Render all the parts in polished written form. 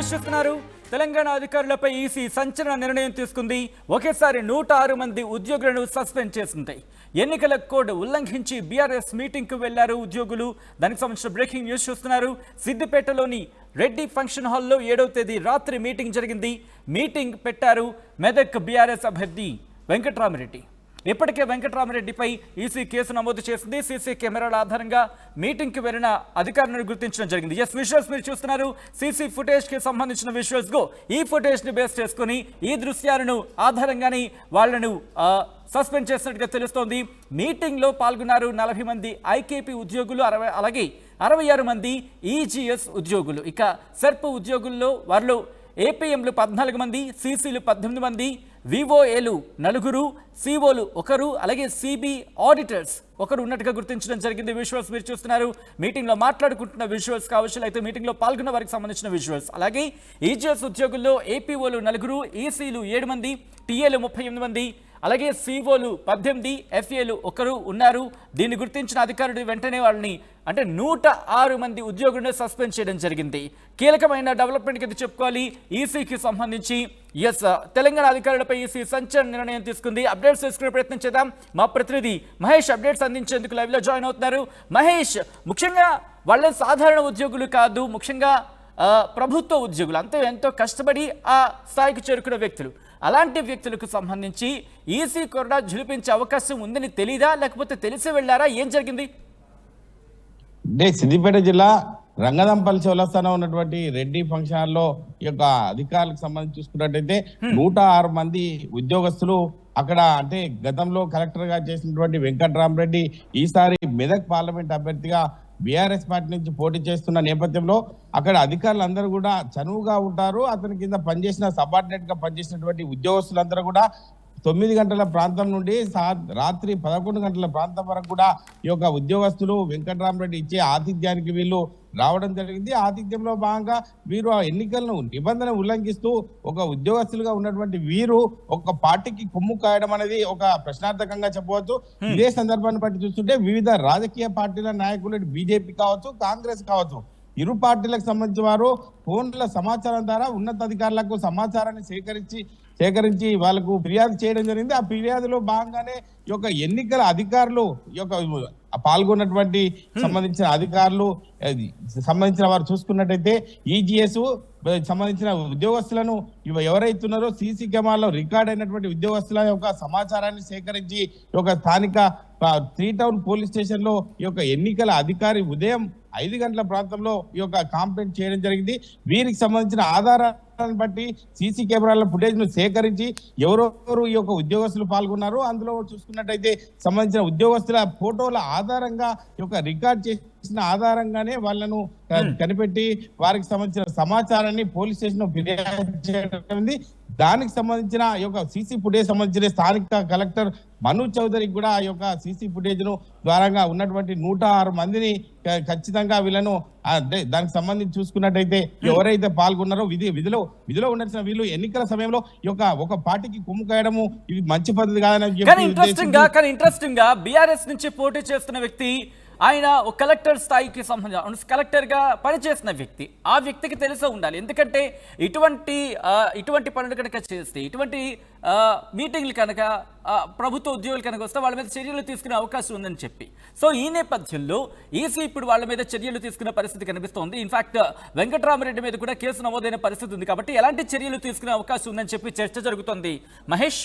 News చూస్తున్నారు. తెలంగాణ అధికారులపై EC సంచలన నిర్ణయం తీసుకుంది. ఒకేసారి 106 మంది ఉద్యోగులను సస్పెండ్ చేసింది. ఎన్నికల కోడ్ ఉల్లంఘించి బీఆర్ఎస్ మీటింగ్ కు వెళ్లారు ఉద్యోగులు. దానికి సంబంధించిన బ్రేకింగ్ న్యూస్ చూస్తున్నారు. సిద్దిపేటలోని రెడ్డి ఫంక్షన్ హాల్లో 7వ తేదీ రాత్రి మీటింగ్ జరిగింది. మీటింగ్ పెట్టారు మెదక్ బీఆర్ఎస్ అభ్యర్థి వెంకట్రామరెడ్డి. ఇప్పటికే వెంకట్రామరెడ్డిపై ఈసీ కేసు నమోదు చేసింది. సీసీ కెమెరాల ఆధారంగా మీటింగ్కి వెళ్లిన అధికారులను గుర్తించడం జరిగింది. విజువల్స్ మీరు చూస్తున్నారు. సీసీ ఫుటేజ్కి సంబంధించిన విజువల్స్ గో. ఈ ఫుటేజ్ని బేస్ చేసుకుని ఈ దృశ్యాలను ఆధారంగానే వాళ్లను సస్పెండ్ చేసినట్టుగా తెలుస్తోంది. మీటింగ్లో పాల్గొన్నారు 40 మంది ఐకేపీ ఉద్యోగులు, అలాగే 66 మంది ఈజీఎస్ ఉద్యోగులు. ఇక సెర్ప్ ఉద్యోగుల్లో వారిలో ఏపీఎంలు 14 మంది, సీసీలు 18 మంది, వివోఏలు 4, సిఓలు 1, అలాగే సిబి ఆడిటర్స్ 1 ఉన్నట్టుగా గుర్తించడం జరిగింది. విజువల్స్ మీరు చూస్తున్నారు. మీటింగ్లో మాట్లాడుకుంటున్న విజువల్స్ కావచ్చు, అయితే మీటింగ్లో పాల్గొన్న వారికి సంబంధించిన విజువల్స్. అలాగే ఈజీఎస్ ఉద్యోగుల్లో ఏపీఓలు 4, ఈసీలు 7 మంది, టీఏలు 38 మంది, అలాగే సిఓలు 18, ఎఫ్ఏలు 1 ఉన్నారు. దీన్ని గుర్తించిన అధికారులు వెంటనే వాళ్ళని అంటే 106 మంది ఉద్యోగులను సస్పెండ్ చేయడం జరిగింది. కీలకమైన డెవలప్మెంట్ కింద చెప్పుకోవాలి. ఈసీకి సంబంధించి తెలంగాణ అధికారులపై ఈసీ సంచలన నిర్ణయం తీసుకుంది. అప్డేట్స్ తీసుకునే ప్రయత్నం చేద్దాం. మా ప్రతినిధి మహేష్ అప్డేట్స్ అందించేందుకు లైవ్లో జాయిన్ అవుతున్నారు. మహేష్, ముఖ్యంగా వాళ్ళ సాధారణ ఉద్యోగులు కాదు, ముఖ్యంగా ప్రభుత్వ ఉద్యోగులు, అంతే ఎంతో కష్టపడి ఆ స్థాయికి చేరుకున్న వ్యక్తులు. అలాంటి వ్యక్తులకు సంబంధించి ఈసీ కూడా జులిపించే అవకాశం ఉందని తెలీదా, లేకపోతే తెలిసి వెళ్ళారా? ఏం జరిగింది? సిద్దిపేట జిల్లా రంగదంపల్లి చౌరస్తాలో ఉన్నటువంటి రెడ్డి ఫంక్షన్ హాల్లో ఈ యొక్క అధికారులకు సంబంధించి చూసుకున్నట్టయితే 106 మంది ఉద్యోగస్తులు అక్కడ అంటే గతంలో కలెక్టర్ గా చేసినటువంటి వెంకట్రామరెడ్డి ఈసారి మెదక్ పార్లమెంట్ అభ్యర్థిగా బీఆర్ఎస్ పార్టీ నుంచి పోటీ చేస్తున్న నేపథ్యంలో అక్కడ అధికారులందరూ కూడా చనువుగా ఉంటారు. అతని కింద పనిచేసిన సబార్డినేట్ గా పనిచేసినటువంటి ఉద్యోగస్తులందరూ కూడా 9 గంటల ప్రాంతం నుండి రాత్రి 11 గంటల ప్రాంతం వరకు కూడా ఈ యొక్క ఉద్యోగస్తులు వెంకట్రామరెడ్డి ఇచ్చే ఆతిథ్యానికి వీళ్ళు రావడం జరిగింది. ఆతిథ్యంలో భాగంగా వీరు ఆ ఎన్నికలను నిబంధన ఉల్లంఘిస్తూ ఒక ఉద్యోగస్తులుగా ఉన్నటువంటి వీరు ఒక పార్టీకి కొమ్ము కాయడం అనేది ఒక ప్రశ్నార్థకంగా చెప్పవచ్చు. ఇదే సందర్భాన్ని బట్టి చూస్తుంటే వివిధ రాజకీయ పార్టీల నాయకులు బీజేపీ కావచ్చు, కాంగ్రెస్ కావచ్చు, ఇరు పార్టీలకు సంబంధించిన వారు ఫోన్ల సమాచారం ద్వారా ఉన్నతాధికారులకు సమాచారాన్ని సేకరించి వాళ్ళకు ఫిర్యాదు చేయడం జరిగింది. ఆ ఫిర్యాదులో భాగంగానే ఈ యొక్క ఎన్నికల అధికారులు ఈ యొక్క పాల్గొన్నటువంటి సంబంధించిన అధికారులు సంబంధించిన వారు చూసుకున్నట్టయితే ఈజీఎస్ సంబంధించిన ఉద్యోగస్తులను ఎవరైతే ఉన్నారో సీసీ కెమెరాలో రికార్డ్ అయినటువంటి ఉద్యోగస్తుల యొక్క సమాచారాన్ని సేకరించి ఈ యొక్క స్థానిక 3 టౌన్ పోలీస్ స్టేషన్ లో ఈ యొక్క ఎన్నికల అధికారి ఉదయం 5 గంటల ప్రాంతంలో ఈ యొక్క కంప్లైంట్ చేయడం జరిగింది. వీరికి సంబంధించిన ఆధారాలను బట్టి సీసీ కెమెరాల ఫుటేజ్ ను సేకరించి ఎవరెవరు ఈ యొక్క ఉద్యోగస్తులు పాల్గొన్నారు అందులో చూసుకున్నట్టయితే సంబంధించిన ఉద్యోగస్తుల ఫోటోల ఆధారంగా ఈ యొక్క రికార్డ్ చేసిన ఆధారంగానే వాళ్ళను కనిపెట్టి వారికి సంబంధించిన సమాచారాన్ని పోలీస్ స్టేషన్ ఫిర్యాదు చేయడం. దానికి సంబంధించిన ఈ యొక్క సీసీ ఫుటేజ్ సంబంధించిన స్థానిక కలెక్టర్ మను చౌదరికి కూడా ఈ యొక్క సీసీ ఫుటేజ్ ను ద్వారా ఉన్నటువంటి 106 మందిని ఖచ్చితంగా వీళ్ళను దానికి సంబంధించి చూసుకున్నట్టయితే ఎవరైతే పాల్గొన్నారో విధిలో ఉండాల్సిన వీళ్ళు ఎన్నికల సమయంలో ఈ యొక్క ఒక పార్టీకి కొమ్ము కాయడము ఇది మంచి పద్ధతి కాదని ఇంట్రెస్టింగ్ గా బీఆర్ఎస్ నుంచి పోటీ చేస్తున్న వ్యక్తి, ఆయన ఒక కలెక్టర్ స్థాయికి సంబంధించిన కలెక్టర్గా పనిచేసిన వ్యక్తి. ఆ వ్యక్తికి తెలిసే ఉండాలి. ఎందుకంటే ఇటువంటి పనులు కనుక చేస్తే, ఇటువంటి మీటింగ్లు కనుక ప్రభుత్వ ఉద్యోగులు కనుక వస్తే వాళ్ళ మీద చర్యలు తీసుకునే అవకాశం ఉందని చెప్పి, సో ఈ నేపథ్యంలో ఈసీ ఇప్పుడు వాళ్ళ మీద చర్యలు తీసుకునే పరిస్థితి కనిపిస్తోంది. ఇన్ఫాక్ట్ వెంకట్రామరెడ్డి మీద కూడా కేసు నమోదైన పరిస్థితి ఉంది. కాబట్టి ఎలాంటి చర్యలు తీసుకునే అవకాశం ఉందని చెప్పి చర్చ జరుగుతోంది. మహేష్,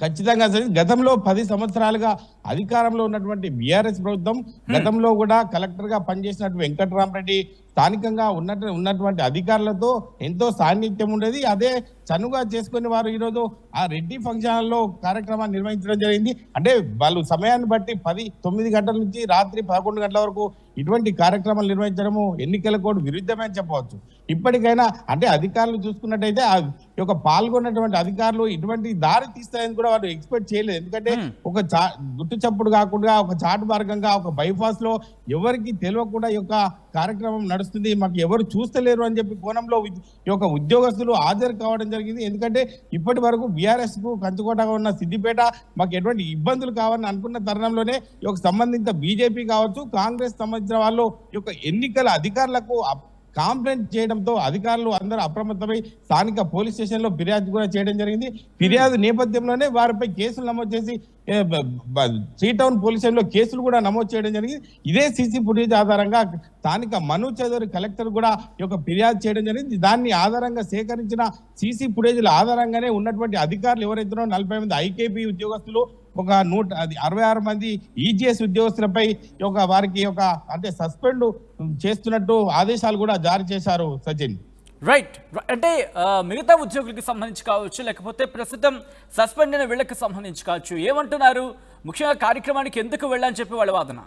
ఖచ్చితంగా గతంలో 10 సంవత్సరాలుగా అధికారంలో ఉన్నటువంటి బీఆర్ఎస్ ప్రభుత్వం గతంలో కూడా కలెక్టర్ గా పనిచేసినటువంటి వెంకట్రామరెడ్డి స్థానికంగా ఉన్నటువంటి అధికారులతో ఎంతో సాన్నిధ్యం ఉండేది. అదే చనువుగా చేసుకుని వారు ఈరోజు ఆ రెడ్డి ఫంక్షన్ హాల్లో కార్యక్రమాన్ని నిర్వహించడం జరిగింది. అంటే వాళ్ళు సమయాన్ని బట్టి 9 గంటల నుంచి రాత్రి 11 గంటల వరకు ఇటువంటి కార్యక్రమాలు నిర్వహించడము ఎన్నికల కోడ్ విరుద్ధమే అని చెప్పవచ్చు. ఇప్పటికైనా అంటే అధికారులు చూసుకున్నట్టయితే ఆ యొక్క పాల్గొన్నటువంటి అధికారులు ఇటువంటి దారి తీస్తాయని కూడా వారు ఎక్స్పెక్ట్ చేయలేదు. ఎందుకంటే ఒక గుట్టు చప్పుడు కాకుండా ఒక చాటు మార్గంగా ఒక బైపాస్ లో ఎవరికి తెలియకుండా ఈ యొక్క కార్యక్రమం నడుస్తుంది, మాకు ఎవరు చూస్తలేరు అని చెప్పి కోణంలో ఈ యొక్క ఉద్యోగస్తులు హాజరు కావడం జరిగింది. ఎందుకంటే ఇప్పటి వరకు బీఆర్ఎస్ కు కంచుకోటగా ఉన్న సిద్దిపేట మాకు ఎటువంటి ఇబ్బందులు కావాలని అనుకున్న తరుణంలోనే ఈ యొక్క సంబంధిత బీజేపీ కావచ్చు, కాంగ్రెస్ సంబంధించిన వాళ్ళు ఈ యొక్క ఎన్నికల అధికారులకు కాంప్లైంట్ చేయడంతో అధికారులు అందరూ అప్రమత్తమై స్థానిక పోలీస్ స్టేషన్ లో ఫిర్యాదు కూడా చేయడం జరిగింది. ఫిర్యాదు నేపథ్యంలోనే వారిపై కేసులు నమోదు చేసి శ్రీ టౌన్ పోలీస్ స్టేషన్ లో కేసులు కూడా నమోదు చేయడం జరిగింది. ఇదే సీసీ ఫుటేజ్ ఆధారంగా స్థానిక మను చౌదరి కలెక్టర్ కూడా ఈ యొక్క ఫిర్యాదు చేయడం జరిగింది. దాన్ని ఆధారంగా సేకరించిన సీసీ ఫుటేజ్ల ఆధారంగానే ఉన్నటువంటి అధికారులు ఎవరైతున్నారో 40 మంది ఐకేపీ ఉద్యోగస్తులు, ఒక 166 మంది ఈజీఎస్ ఉద్యోగస్తులపై వారికి అంటే సస్పెండ్ చేస్తున్నట్టు ఆదేశాలు కూడా జారీ చేశారు సచిన్. రైట్. అంటే మిగతా ఉద్యోగులకి సంబంధించి కావచ్చు, లేకపోతే ప్రస్తుతం సస్పెండ్ అయిన వీళ్ళకి సంబంధించి కావచ్చు, ఏమంటున్నారు? ముఖ్యంగా కార్యక్రమానికి ఎందుకు వెళ్ళని చెప్పి వాళ్ళ వాదన.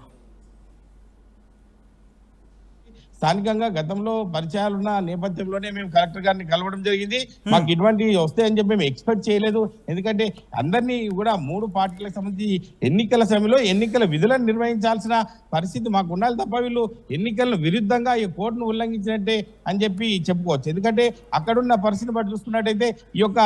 స్థానికంగా గతంలో పరిచయాలున్న నేపథ్యంలోనే మేము కలెక్టర్ గారిని కలవడం జరిగింది. మాకు ఇటువంటి వస్తాయని చెప్పి మేము ఎక్స్పెక్ట్ చేయలేదు. ఎందుకంటే అందరినీ కూడా 3 పార్టీలకు సంబంధించి ఎన్నికల సమయంలో ఎన్నికల విధులను నిర్వహించాల్సిన పరిస్థితి మాకు ఉండాలి తప్ప వీళ్ళు ఎన్నికలను విరుద్ధంగా ఈ కోర్టును ఉల్లంఘించినట్టే అని చెప్పి చెప్పుకోవచ్చు. ఎందుకంటే అక్కడున్న పరిస్థితిని బట్టి చూసుకున్నట్టయితే ఈ యొక్క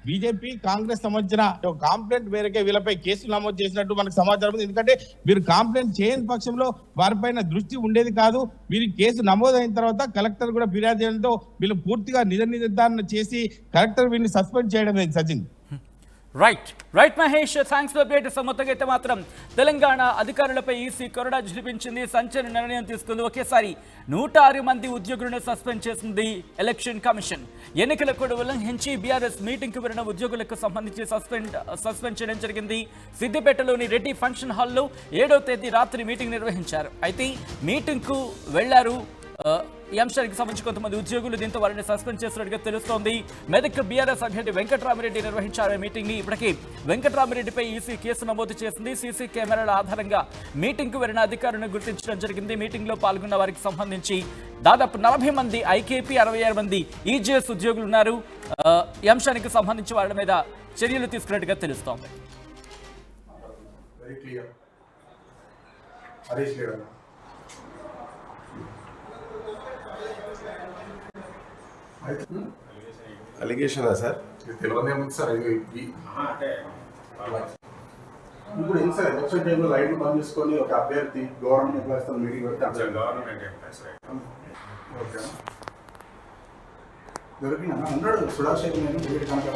బీజేపీ కాంగ్రెస్ సంబంధించిన కాంప్లైంట్ మేరకే వీళ్ళపై కేసులు నమోదు చేసినట్టు మనకు సమాచారం ఉంది. ఎందుకంటే వీరు కాంప్లైంట్ చేయని పక్షంలో వారిపైన దృష్టి ఉండేది కాదు. వీరి కేసు నమోదైన తర్వాత కలెక్టర్ కూడా ఫిర్యాదు చేయడంతో వీళ్ళు పూర్తిగా నిజ నిర్ధారణ చేసి కలెక్టర్ వీరిని సస్పెండ్ చేయడం Sachin. Right Mahesh, thanks for update. మొత్తంగా అయితే మాత్రం తెలంగాణ అధికారులపై ఈసీ కొరడా జులిపించింది, సంచలన నిర్ణయం తీసుకుంది. ఒకేసారి 106 మంది ఉద్యోగులను సస్పెండ్ చేసింది ఎలక్షన్ కమిషన్. ఎన్నికల కోడ్ ఉల్లంఘించి బీఆర్ఎస్ మీటింగ్ కు వెళ్ళిన ఉద్యోగులకు సంబంధించి సస్పెండ్ చేయడం జరిగింది. సిద్దిపేటలోని రెడ్డి ఫంక్షన్ హాల్లో 7వ తేదీ రాత్రి మీటింగ్ నిర్వహించారు. అయితే మీటింగ్ కు వెళ్లారు ఈ అంశానికి సంబంధించి కొంతమంది ఉద్యోగులు, దీంతో వారిని సస్పెండ్ చేస్తున్నట్టుగా తెలుస్తోంది. మెదక్ బీఆర్ఎస్ అభ్యర్థి వెంకట్రామిరెడ్డి నిర్వహించారు మీటింగ్ ని. ఇప్పటికీ వెంకట్రామిరెడ్డిపై ఈసీ కేసు నమోదు చేసింది. సీసీ కెమెరాల ఆధారంగా మీటింగ్ కు వెళ్లిన అధికారులను గుర్తించడం జరిగింది. మీటింగ్ లో పాల్గొన్న వారికి సంబంధించి దాదాపు 40 మంది ఐకేపీ, 66 మంది ఈజీఎస్ ఉద్యోగులు ఉన్నారు. ఈ అంశానికి సంబంధించి వారి మీద చర్యలు తీసుకున్నట్టుగా తెలుస్తోంది. అలిగేషన్ సార్ తెలియదేముంది సార్. ఇప్పుడు ఏం సార్ ఎలక్షన్ టైంలో లైట్లు బంద్ చేసుకొని ఒక అభ్యర్థి గవర్నమెంట్ ఎంప్లాయీస్తో మీటింగ్ పెడితే గవర్నమెంట్ ఎంప్లాయీస్ ఓకే దొరికినా ఉన్నాడు సుడాశేఖర్ నేను కనుక